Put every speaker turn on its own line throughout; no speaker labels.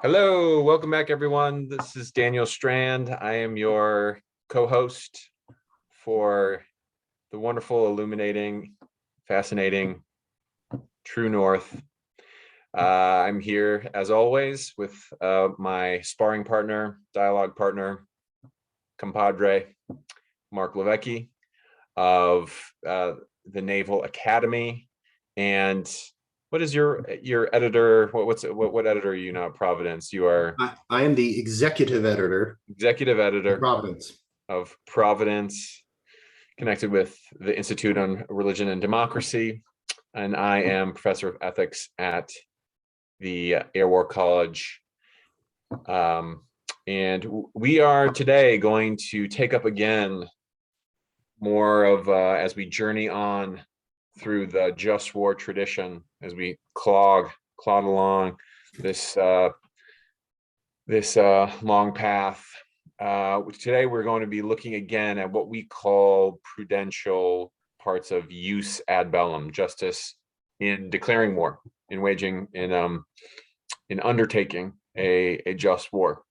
Hello, welcome back, everyone. This is Daniel Strand. I am your co-host for the wonderful, illuminating, fascinating True North. I'm here, as always, with my sparring partner, dialogue partner, compadre, Mark Levecki of the Naval Academy. And what is your editor? What editor are you now at Providence? You are
I am the executive editor
Providence of Providence, connected with the Institute on Religion and Democracy, and I am professor of ethics at the Air War College. And we are today going to take up again more of as we journey on through the just war tradition, as we clod along this long path. Today we're going to be looking again at what we call prudential parts of jus ad bellum, justice in declaring war, in waging, in undertaking a just war.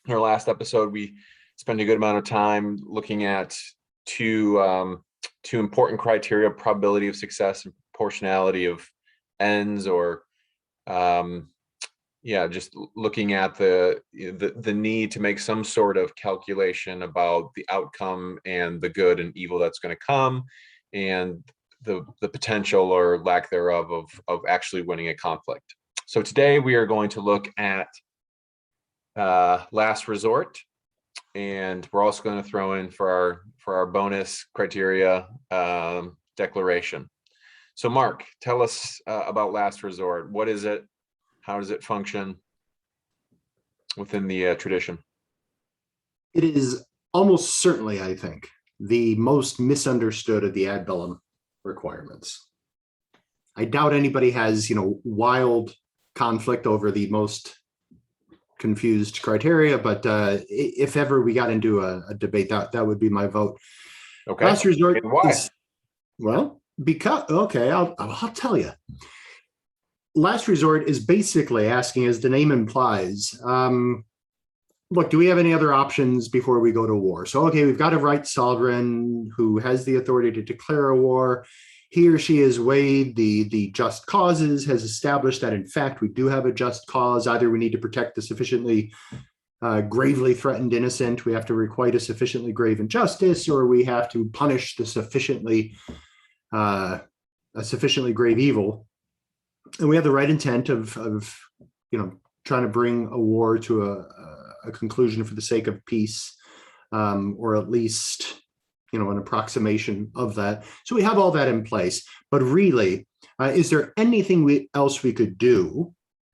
In our last episode, we spent a good amount of time looking at two important criteria: probability of success and proportionality of ends, or just looking at the need to make some sort of calculation about the outcome and the good and evil that's going to come, and the potential or lack thereof of actually winning a conflict. So today we are going to look at last resort, and we're also going to throw in for our bonus criteria declaration. So Mark, tell us about last resort. What is it? How does it function within the tradition?
It is almost certainly, I think, the most misunderstood of the ad bellum requirements. I doubt anybody has, wild conflict over the most confused criteria, but if ever we got into a debate, that would be my vote.
Okay.
Last resort.
And why?
I'll tell you. Last resort is basically asking, as the name implies, look, do we have any other options before we go to war? So, okay, we've got a right sovereign who has the authority to declare a war. He or she has weighed the just causes, has established that, in fact, we do have a just cause. Either we need to protect the sufficiently gravely threatened innocent, we have to requite a sufficiently grave injustice, or we have to punish the sufficiently grave evil. And we have the right intent of trying to bring a war to a conclusion for the sake of peace, or at least an approximation of that. So we have all that in place. But really, is there anything else we could do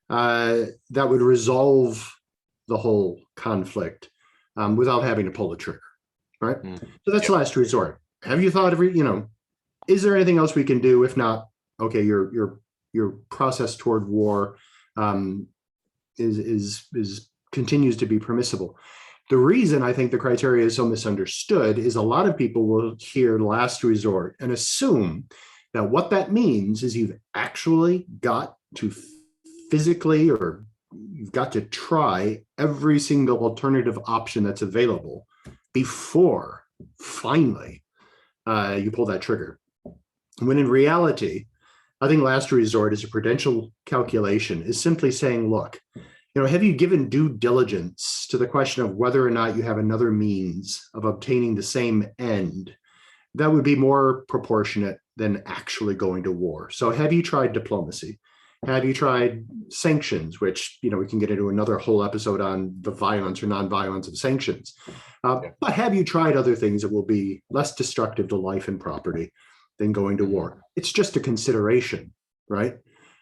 that would resolve the whole conflict without having to pull the trigger, right? So that's last resort. Have you thought of, is there anything else we can do? If not, okay, your process toward war continues to be permissible. The reason I think the criteria is so misunderstood is a lot of people will hear last resort and assume that what that means is you've actually got to physically, or you've got to try every single alternative option that's available before finally you pull that trigger. When in reality, I think last resort is a prudential calculation, is simply saying, look, have you given due diligence to the question of whether or not you have another means of obtaining the same end that would be more proportionate than actually going to war? So have you tried diplomacy? Have you tried sanctions, which, we can get into another whole episode on the violence or non-violence of sanctions. But have you tried other things that will be less destructive to life and property than going to war? It's just a consideration, right?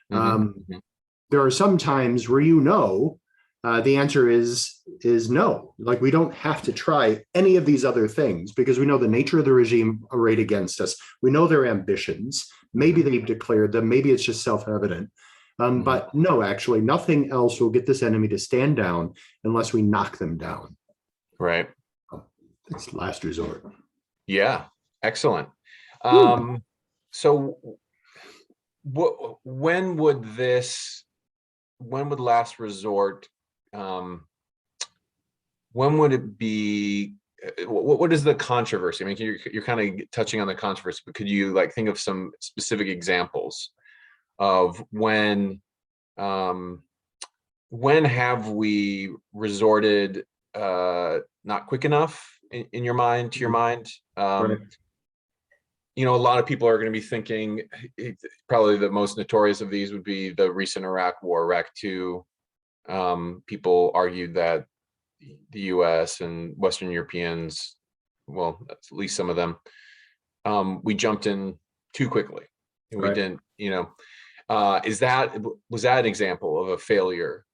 There are some times where the answer is no. Like, we don't have to try any of these other things because we know the nature of the regime arrayed against us. We know their ambitions. Maybe they've declared them. Maybe it's just self-evident. But no, actually, nothing else will get this enemy to stand down unless we knock them down.
Right.
It's last resort.
Yeah. Excellent. So when would this would last resort, when would it be, what is the controversy? I mean, you're kind of touching on the controversy, but could you like think of some specific examples of when have we resorted not quick enough in your mind, to your mind?
Right.
A lot of people are going to be thinking, probably the most notorious of these would be the recent Iraq War, Iraq II. People argued that the US and Western Europeans, well, at least some of them, we jumped in too quickly. And we
Right.
didn't, was that an example of a failure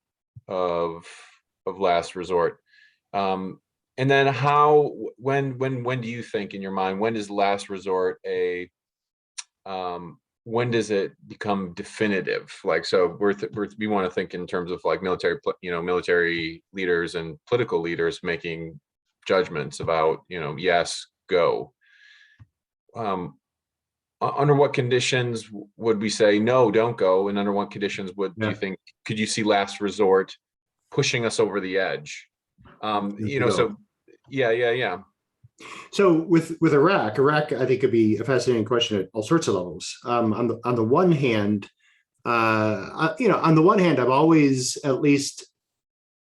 of last resort? And then when do you think in your mind, when does last resort when does it become definitive? Like, so we want to think in terms of like military leaders and political leaders making judgments about, yes, go. Under what conditions would we say, no, don't go? And under what conditions do you think, could you see last resort pushing us over the edge? So yeah.
So with Iraq, I think could be a fascinating question at all sorts of levels. On the one hand, I've always at least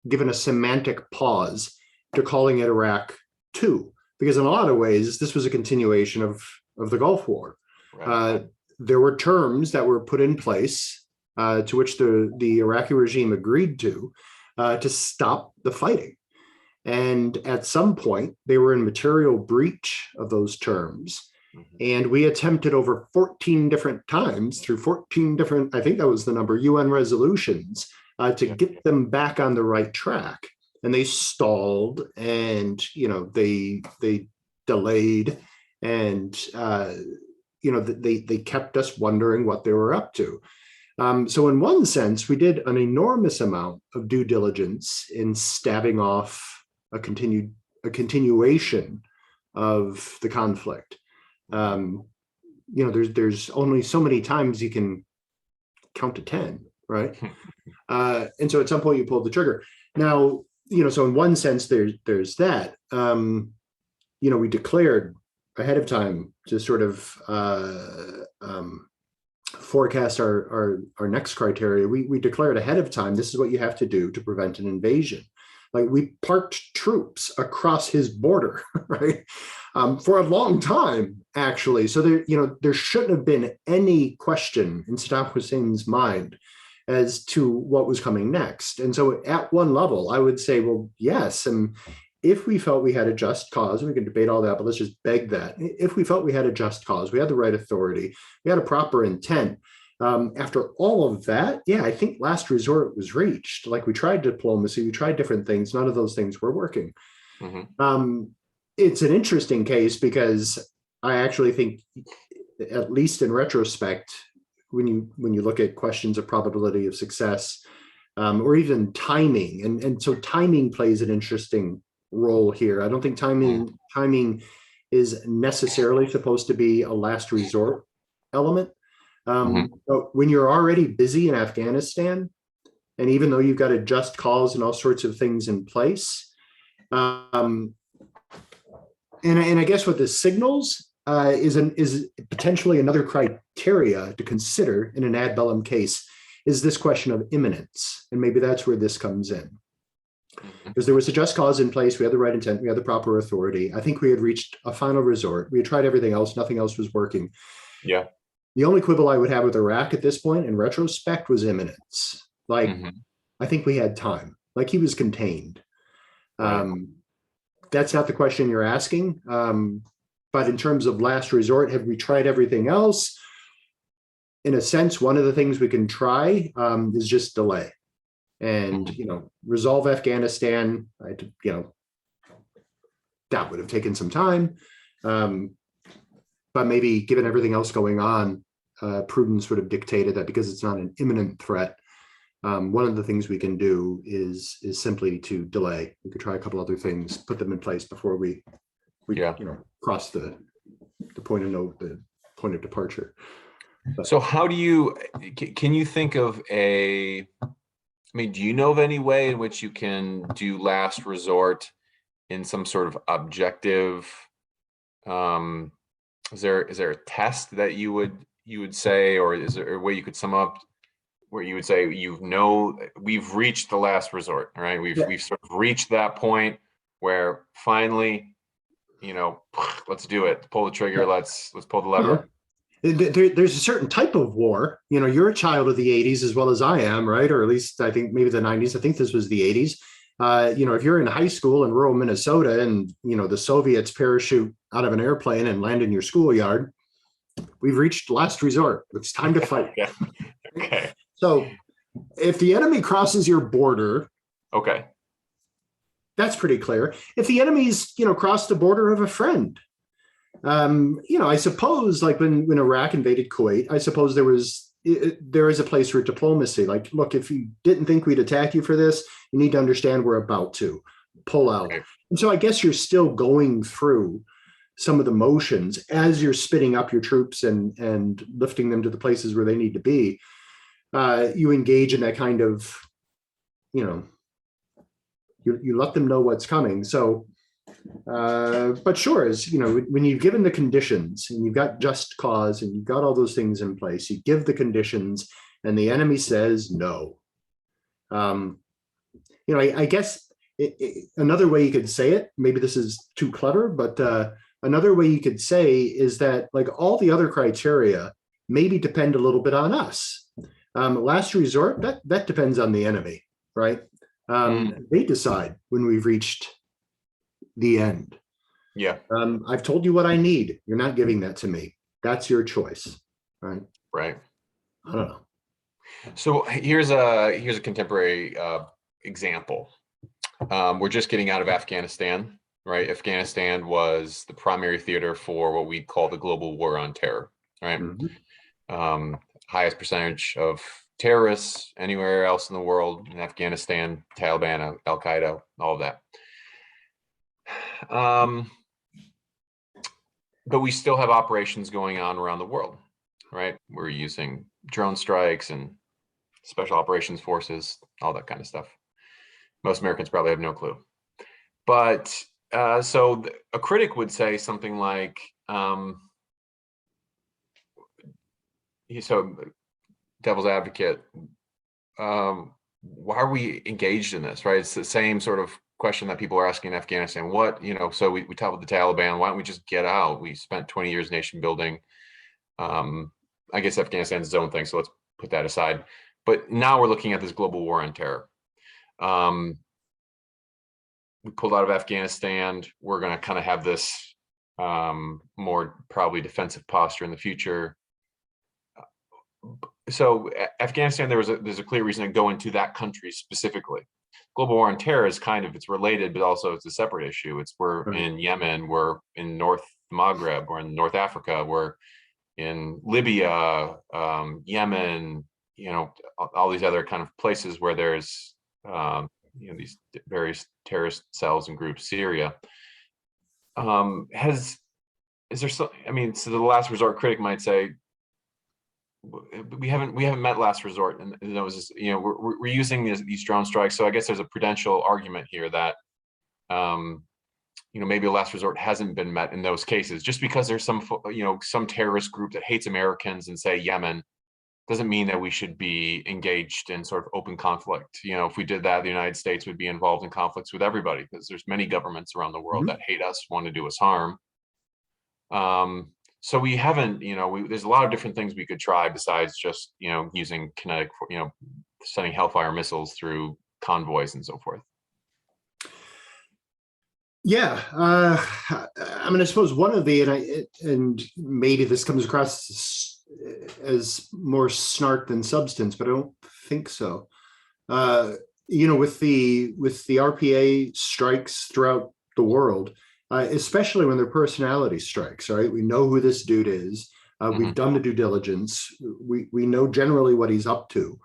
given a semantic pause to calling it Iraq II, because in a lot of ways this was a continuation of the Gulf War.
Right.
There were terms that were put in place to which the Iraqi regime agreed to stop the fighting. And at some point, they were in material breach of those terms.
Mm-hmm.
And we attempted over 14 different times through 14 different, I think that was the number, UN resolutions to get them back on the right track. And they stalled and, they delayed and, they kept us wondering what they were up to. So in one sense, we did an enormous amount of due diligence in staving off a continuation of the conflict. There's only so many times you can count to 10, right? And so at some point you pull the trigger. Now, so in one sense, there's that. We declared ahead of time to sort of forecast our next criteria. We declared ahead of time, this is what you have to do to prevent an invasion. Like, we parked troops across his border, right? For a long time, actually. So there shouldn't have been any question in Saddam Hussein's mind as to what was coming next. And so at one level, I would say, well, yes. And if we felt we had a just cause, we can debate all that, but let's just beg that. If we felt we had a just cause, we had the right authority, we had a proper intent. After all of that, I think last resort was reached. Like, we tried diplomacy, we tried different things. None of those things were working. Mm-hmm. It's an interesting case because I actually think, at least in retrospect, when you look at questions of probability of success, or even timing, and so timing plays an interesting role here. I don't think timing is necessarily supposed to be a last resort element. But when you're already busy in Afghanistan, and even though you've got a just cause and all sorts of things in place, and I guess what this signals is potentially another criteria to consider in an ad bellum case is this question of imminence, and maybe that's where this comes in. Because there was a just cause in place, we had the right intent, we had the proper authority. I think we had reached a final resort. We had tried everything else, nothing else was working.
Yeah.
The only quibble I would have with Iraq at this point, in retrospect, was imminence. Like, I think we had time. Like, he was contained.
Right.
That's not the question you're asking. But in terms of last resort, have we tried everything else? In a sense, one of the things we can try is just delay. And, resolve Afghanistan. That would have taken some time. But maybe given everything else going on, prudence would have dictated that because it's not an imminent threat, one of the things we can do is simply to delay. We could try a couple other things, put them in place before we cross the point of departure.
So how do can you think of a I mean, do you know of any way in which you can do last resort in some sort of objective? Is there a test that you would say, or is there a way you could sum up where you would say, we've reached the last resort, right? We've sort of reached that point where finally, let's do it. Pull the trigger. Let's pull the lever.
There's a certain type of war. You're a child of the 80s as well as I am, right? Or at least I think maybe the 90s. I think this was the 80s. If you're in high school in rural Minnesota and, the Soviets parachute out of an airplane and land in your schoolyard, we've reached last resort. It's time to fight.
Okay.
So if the enemy crosses your border,
okay,
that's pretty clear. If the enemy's, crossed the border of a friend, I suppose like when Iraq invaded Kuwait, I suppose there is a place for diplomacy. Like, look, if you didn't think we'd attack you for this, you need to understand we're about to pull out.
Right.
And so I guess you're still going through some of the motions as you're spitting up your troops and lifting them to the places where they need to be. You engage in that kind of, you let them know what's coming. So, but sure, as when you've given the conditions and you've got just cause and you've got all those things in place, you give the conditions and the enemy says no. I guess another way you could say it, maybe this is too clever, but another way you could say is that like all the other criteria maybe depend a little bit on us. Last resort, that depends on the enemy, right? They decide when we've reached the end.
Yeah.
I've told you what I need. You're not giving that to me. That's your choice, right?
Right.
I don't know.
So here's a contemporary example. We're just getting out of Afghanistan, right? Afghanistan was the primary theater for what we call the global war on terror, right? Mm-hmm. Highest percentage of terrorists anywhere else in the world in Afghanistan, Taliban, Al Qaeda, all of that. But we still have operations going on around the world, right? We're using drone strikes and special operations forces, all that kind of stuff. Most Americans probably have no clue. But so a critic would say something like, so devil's advocate, why are we engaged in this, right? It's the same sort of question that people are asking in Afghanistan. So we talk about the Taliban, why don't we just get out? We spent 20 years nation building. I guess Afghanistan's its own thing, so let's put that aside. But now we're looking at this global war on terror. We pulled out of Afghanistan. We're going to kind of have this more probably defensive posture in the future. So Afghanistan, there's a clear reason to go into that country specifically. Global war on terror is it's related, but also it's a separate issue. We're in Yemen, we're in North Maghreb, we're in North Africa, we're in Libya, Yemen, all these other kind of places where there's these various terrorist cells and groups. Syria so the last resort critic might say we haven't met last resort, and it was just, we're using these drone strikes. So I guess there's a prudential argument here that maybe a last resort hasn't been met in those cases. Just because there's some terrorist group that hates Americans in, say, Yemen, doesn't mean that we should be engaged in sort of open conflict. If we did that, the United States would be involved in conflicts with everybody, because there's many governments around the world that hate us, want to do us harm. So we haven't, there's a lot of different things we could try besides just, using kinetic, sending Hellfire missiles through convoys and so forth.
Yeah, I suppose one of the, and maybe this comes across as more snark than substance, but I don't think so. With the RPA strikes throughout the world, especially when they're personality strikes, right? We know who this dude is. We've done the due diligence. We know generally what he's up to.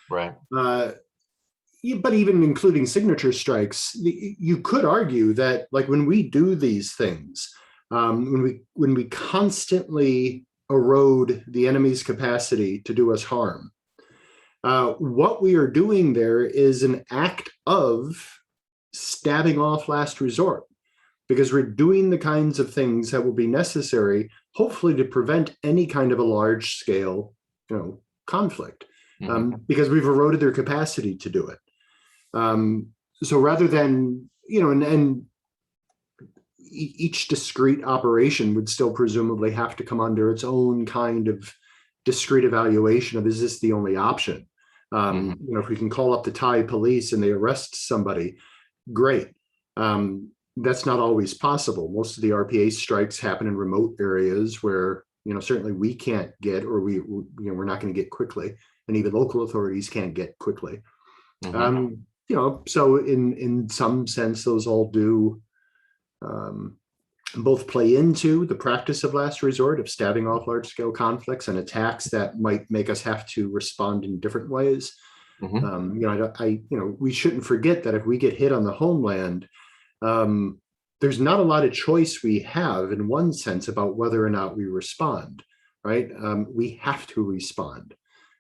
Right.
But even including signature strikes, you could argue that, like, when we do these things, when we constantly erode the enemy's capacity to do us harm, What we are doing there is an act of stabbing off last resort, because we're doing the kinds of things that will be necessary, hopefully, to prevent any kind of a large scale, conflict, because we've eroded their capacity to do it. So rather than, and each discrete operation would still presumably have to come under its own kind of discrete evaluation of, is this the only option? If we can call up the Thai police and they arrest somebody, great. That's not always possible. Most of the RPA strikes happen in remote areas where, certainly we can't get, or we're not going to get quickly, and even local authorities can't get quickly. So in some sense, those all do both play into the practice of last resort, of stabbing off large scale conflicts and attacks that might make us have to respond in different ways. We shouldn't forget that if we get hit on the homeland, there's not a lot of choice we have in one sense about whether or not we respond, right? We have to respond.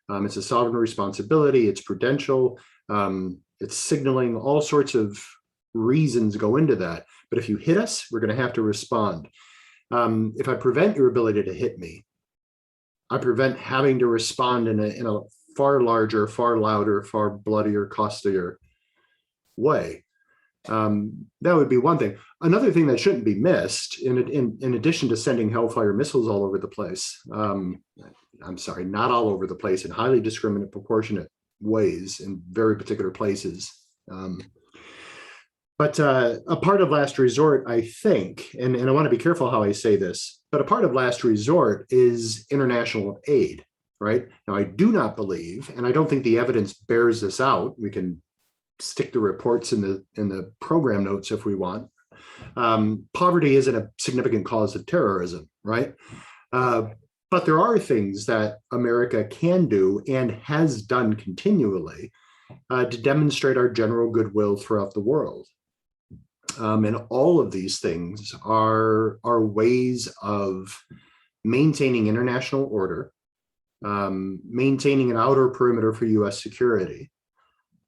It's a sovereign responsibility, it's prudential, it's signaling, all sorts of reasons go into that. But if you hit us, we're going to have to respond. If I prevent your ability to hit me, I prevent having to respond in a far larger, far louder, far bloodier, costlier way. That would be one thing. Another thing that shouldn't be missed, in addition to sending Hellfire missiles all over the place, I'm sorry, not all over the place, in highly discriminate, proportionate ways in very particular places. But a part of last resort, I think, and I want to be careful how I say this, but a part of last resort is international aid, right? Now, I do not believe, and I don't think the evidence bears this out. We can stick the reports in the program notes if we want. Poverty isn't a significant cause of terrorism, right? But there are things that America can do and has done continually to demonstrate our general goodwill throughout the world. And all of these things are ways of maintaining international order, maintaining an outer perimeter for U.S. security.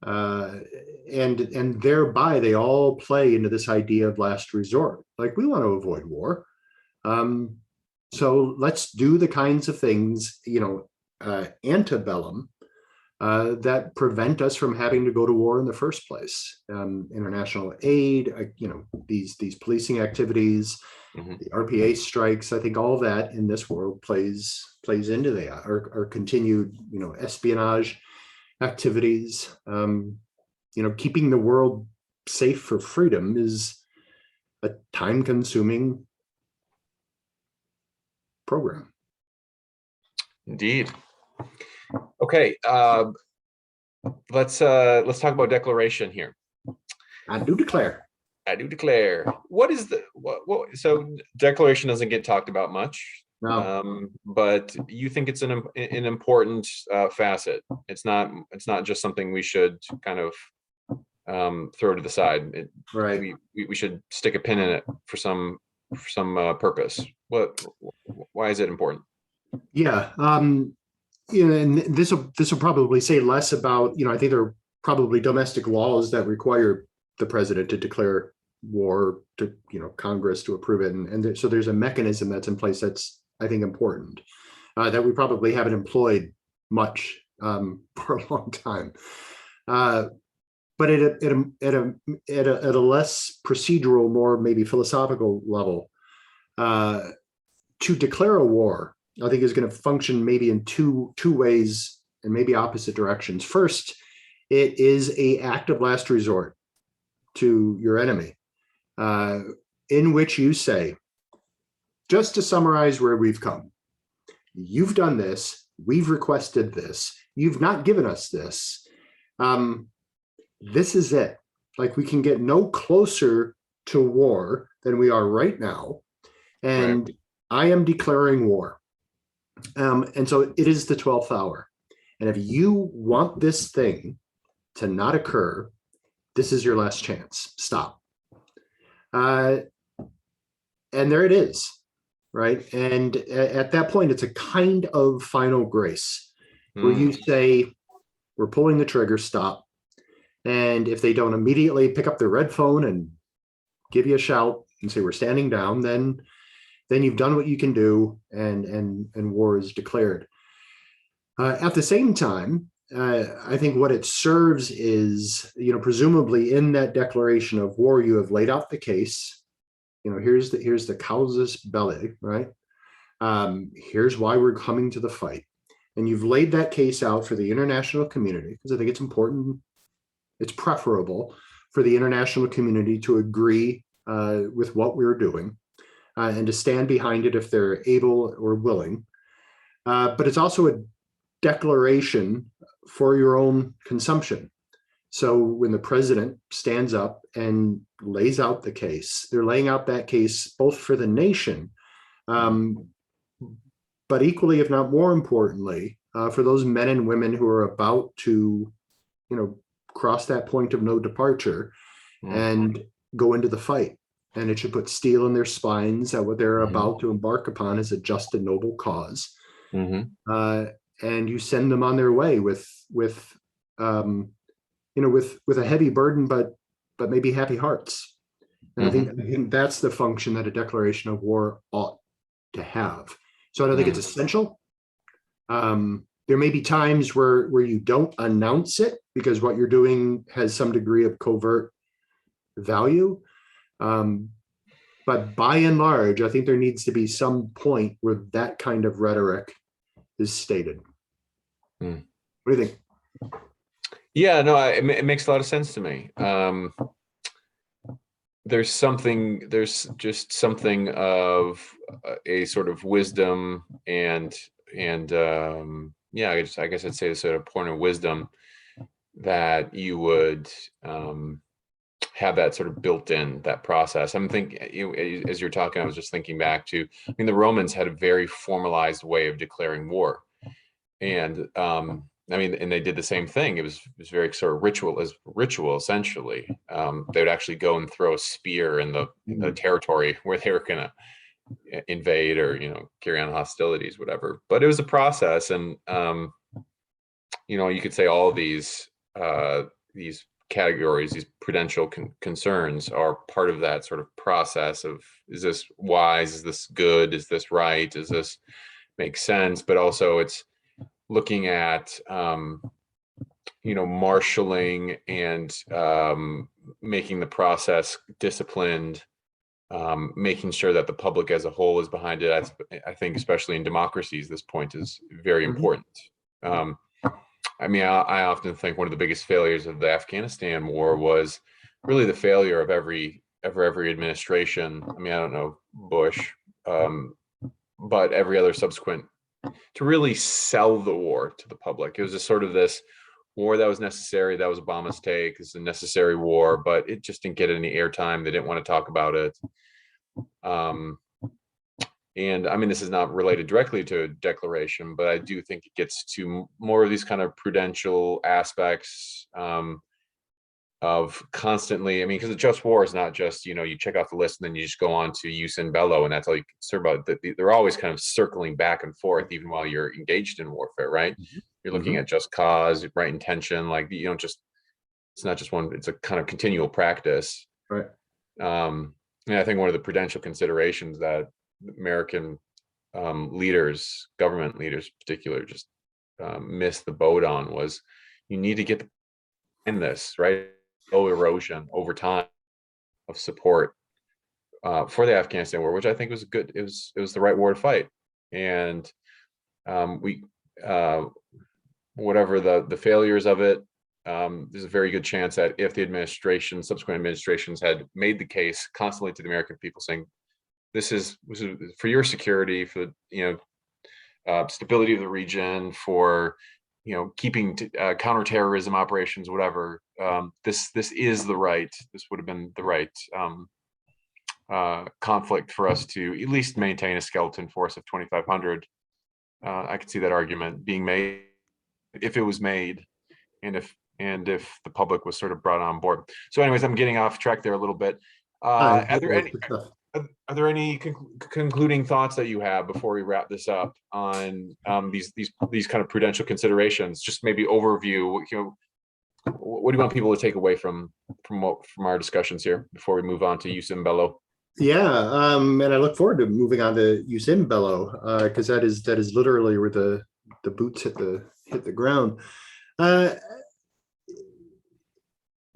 And thereby they all play into this idea of last resort. Like, we want to avoid war. So let's do the kinds of things, antebellum, that prevent us from having to go to war in the first place. International aid, these policing activities, the RPA strikes. I think all that in this world plays into that, or continued, espionage activities. Keeping the world safe for freedom is a time-consuming program.
Indeed. Okay, let's talk about declaration here.
I do declare.
What is so declaration doesn't get talked about much.
No.
But you think it's an important facet. It's not just something we should kind of throw to the side.
Right.
We should stick a pin in it for some purpose. Why is it important?
Yeah. And this will probably say less about, I think there are probably domestic laws that require the president to declare war, to, Congress to approve it. And so there's a mechanism that's in place that's, I think, important, that we probably haven't employed much for a long time. But at a less procedural, more maybe philosophical level, to declare a war, I think, is going to function maybe in two ways and maybe opposite directions. First, it is an act of last resort to your enemy, in which you say, just to summarize where we've come, you've done this, we've requested this, you've not given us this. This is it. Like, we can get no closer to war than we are right now. And right. I am declaring war. And so it is the 12th hour. And if you want this thing to not occur, this is your last chance. Stop. And there it is, right? And at that point, it's a kind of final grace where you say, we're pulling the trigger, stop. And if they don't immediately pick up their red phone and give you a shout and say we're standing down, then you've done what you can do, and war is declared. At the same time, I think what it serves is, presumably in that declaration of war, you have laid out the case. Here's the causus belli, right? Here's why we're coming to the fight. And you've laid that case out for the international community, because I think it's important, it's preferable for the international community to agree with what we're doing and to stand behind it if they're able or willing. But it's also a declaration for your own consumption. So when the president stands up and lays out the case, they're laying out that case both for the nation, but equally, if not more importantly, for those men and women who are about to, cross that point of no departure and go into the fight. And it should put steel in their spines that what they're about to embark upon is a just and noble cause. And you send them on their way with a heavy burden, but maybe happy hearts. And I think that's the function that a declaration of war ought to have. So I don't think it's essential. There may be times where you don't announce it because what you're doing has some degree of covert value. But by and large, I think there needs to be some point where that kind of rhetoric is stated. What do you think?
Yeah, no, it makes a lot of sense to me. There's just something of a sort of wisdom and yeah, I guess I'd say a sort of point of wisdom that you would have that sort of built in, that process. I'm thinking, as you're talking, I was just thinking back to, the Romans had a very formalized way of declaring war. And and they did the same thing. It was very sort of ritual essentially. They would actually go and throw a spear in the territory where they were going to invade or carry on hostilities, whatever. But it was a process, and you could say all these categories, these prudential concerns, are part of that sort of process of, is this wise? Is this good? Is this right? Does this make sense? But also it's looking at marshaling and making the process disciplined, making sure that the public as a whole is behind it. I think especially in democracies, this point is very important. I often think one of the biggest failures of the Afghanistan war was really the failure of every administration. I don't know Bush, but every other subsequent, to really sell the war to the public. It was just sort of this war that was necessary. That was Obama's take. It's a necessary war, but it just didn't get any airtime. They didn't want to talk about it. And this is not related directly to a declaration, but I do think it gets to more of these kind of prudential aspects of constantly, because a just war is not just, you check off the list and then you just go on to use in bello and that's all you concern about. They're always kind of circling back and forth, even while you're engaged in warfare, right? You're looking at just cause, right intention, like you don't just, it's not just one, it's a kind of continual practice.
Right.
And I think one of the prudential considerations that American leaders, government leaders in particular, just missed the boat on was, you need to get in this, right? Erosion over time of support for the Afghanistan war, which I think was good. It was the right war to fight. And whatever the failures of it, there's a very good chance that if the subsequent administrations had made the case constantly to the American people saying, this is for your security, for stability of the region, for keeping counterterrorism operations, whatever. This would have been the right conflict for us to at least maintain a skeleton force of 2,500. I could see that argument being made if it was made, and if the public was sort of brought on board. So, anyways, I'm getting off track there a little bit. Are there any? Are there any concluding thoughts that you have before we wrap this up on these kind of prudential considerations? Just maybe overview. What do you want people to take away from our discussions here before we move on to jus in bello?
Yeah, and I look forward to moving on to jus in bello, because that is literally where the boots hit the ground.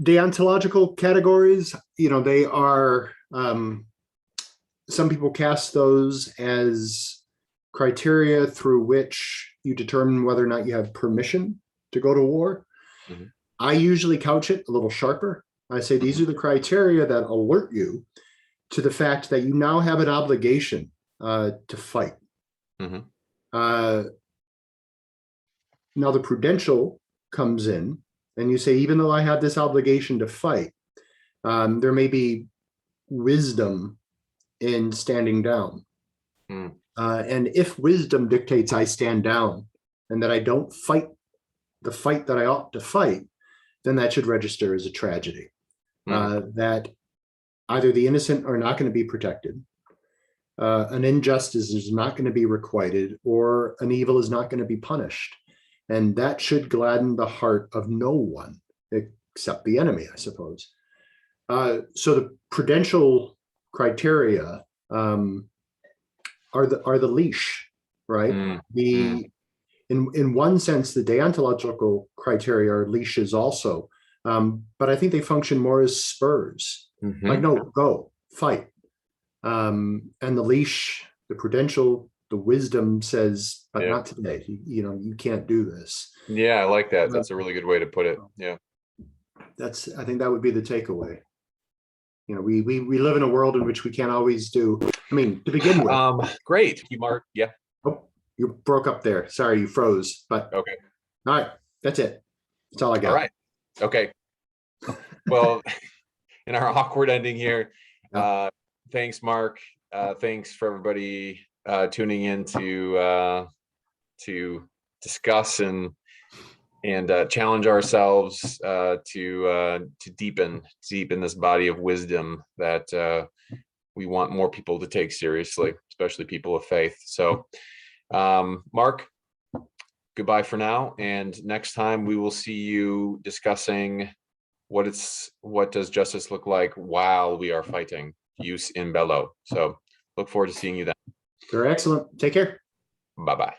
Deontological categories, they are, some people cast those as criteria through which you determine whether or not you have permission to go to war.
Mhm.
I usually couch it a little sharper. I say these are the criteria that alert you to the fact that you now have an obligation to fight.
Mhm.
Now the prudential comes in, and you say, even though I have this obligation to fight, there may be wisdom in standing down.
Mm.
And if wisdom dictates I stand down and that I don't fight the fight that I ought to fight, then that should register as a tragedy. That either the innocent are not going to be protected, an injustice is not going to be requited, or an evil is not going to be punished. And that should gladden the heart of no one except the enemy, I suppose. So the prudential criteria are the leash, right? In one sense, the deontological criteria are leashes also, but I think they function more as spurs.
Mm-hmm.
Like, no, go fight. And the leash, the prudential, the wisdom says, but not today. You can't do this.
Yeah, I like that. That's a really good way to put it. Yeah,
I think that would be the takeaway. We live in a world in which we can't always do. I mean, to begin with.
Great, Mark. Yeah.
Oh, you broke up there. Sorry, you froze. But
okay.
All right, that's it. That's all I got.
All right. Okay. Well, in our awkward ending here, thanks, Mark. Thanks for everybody tuning in to discuss and challenge ourselves to deepen this body of wisdom that we want more people to take seriously, especially people of faith. So, Mark, goodbye for now, and next time we will see you discussing what does justice look like while we are fighting, jus in bello. So look forward to seeing you then.
You're excellent. Take care.
Bye-bye.